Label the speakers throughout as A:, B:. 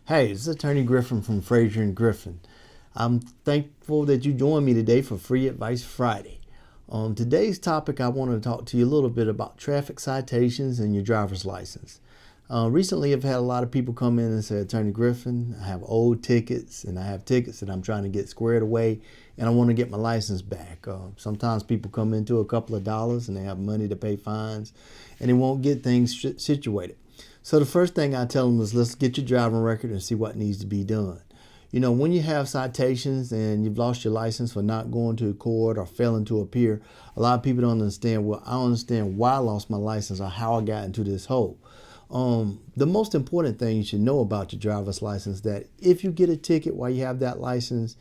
A: Hey, it's Attorney Griffin from Frazier and Griffin. I'm thankful that you joined me today for Free Advice Friday. On today's topic, I want to talk to you a little bit about traffic citations and your driver's license. Recently, I've had a lot of people come in and say, Attorney Griffin, I have old tickets and I have tickets that I'm trying to get squared away and I want to get my license back. Sometimes people come into a couple of dollars and they have money to pay fines and they won't get things situated. So the first thing I tell them is let's get your driving record and see what needs to be done. You know, when you have citations and you've lost your license for not going to court or failing to appear, a lot of people don't understand, well, I don't understand why I lost my license or how I got into this hole. The most important thing you should know about your driver's license that if you get a ticket while you have that license,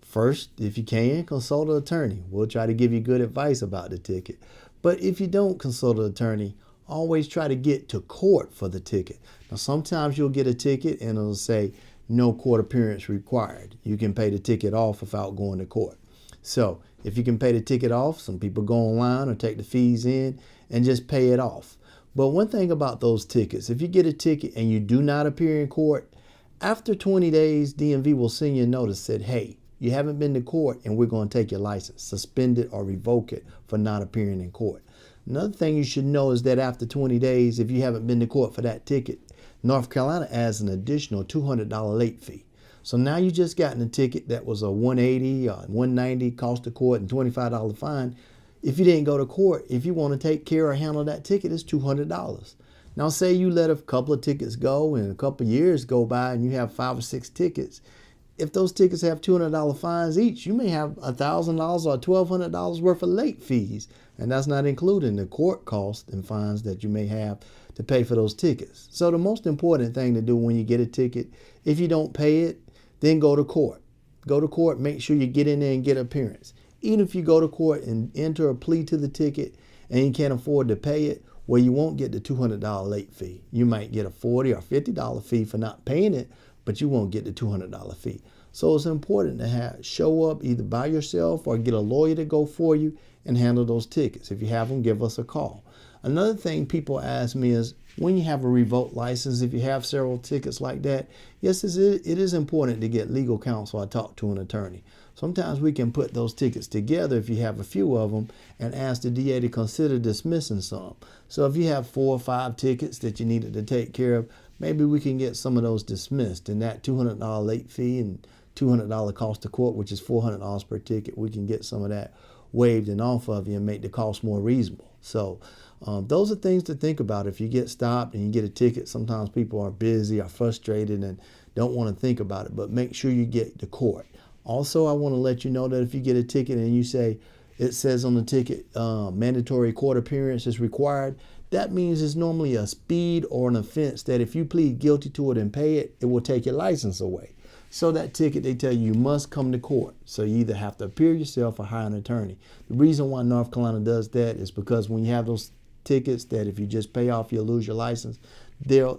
A: first, if you can, consult an attorney. We'll try to give you good advice about the ticket. But if you don't consult an attorney, always try to get to court for the ticket. Now, sometimes you'll get a ticket and it'll say no court appearance required. You can pay the ticket off without going to court. So if you can pay the ticket off, some people go online or take the fees in and just pay it off. But one thing about those tickets, if you get a ticket and you do not appear in court, after 20 days, DMV will send you a notice that, hey, you haven't been to court and we're going to take your license, suspend it or revoke it for not appearing in court. Another thing you should know is that after 20 days, if you haven't been to court for that ticket, North Carolina adds an additional $200 late fee. So now you just gotten a ticket that was a $180 or $190 cost of court and $25 fine. If you didn't go to court, if you want to take care or handle that ticket, it's $200. Now say you let a couple of tickets go and a couple of years go by and you have 5 or 6 tickets. If those tickets have $200 fines each, you may have $1,000 or $1,200 worth of late fees. And that's not including the court costs and fines that you may have to pay for those tickets. So the most important thing to do when you get a ticket, if you don't pay it, then go to court. Go to court, make sure you get in there and get an appearance. Even if you go to court and enter a plea to the ticket and you can't afford to pay it, well, you won't get the $200 late fee. You might get a $40 or $50 fee for not paying it, but you won't get the $200 fee. So it's important to show up either by yourself or get a lawyer to go for you and handle those tickets. If you have them, give us a call. Another thing people ask me is when you have a revoked license, if you have several tickets like that, yes, it is important to get legal counsel or talk to an attorney. Sometimes we can put those tickets together if you have a few of them and ask the DA to consider dismissing some. So if you have 4 or 5 tickets that you needed to take care of, maybe we can get some of those dismissed. And that $200 late fee and $200 cost of court, which is $400 per ticket, we can get some of that waived and off of you and make the cost more reasonable. So those are things to think about. If you get stopped and you get a ticket, sometimes people are busy or frustrated and don't want to think about it, but make sure you get to court. Also, I want to let you know that if you get a ticket and you say, it says on the ticket, mandatory court appearance is required, that means it's normally a speed or an offense that if you plead guilty to it and pay it, it will take your license away. So that ticket, they tell you must come to court. So you either have to appear yourself or hire an attorney. The reason why North Carolina does that is because when you have those tickets that if you just pay off, you'll lose your license, they're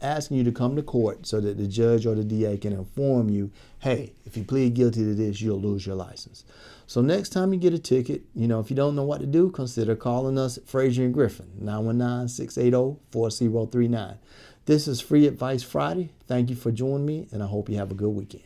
A: asking you to come to court so that the judge or the DA can inform you, hey, if you plead guilty to this, you'll lose your license. So next time you get a ticket, if you don't know what to do, consider calling us at Frazier and Griffin, 919-680-4039. This is Free Advice Friday. Thank you for joining me, and I hope you have a good weekend.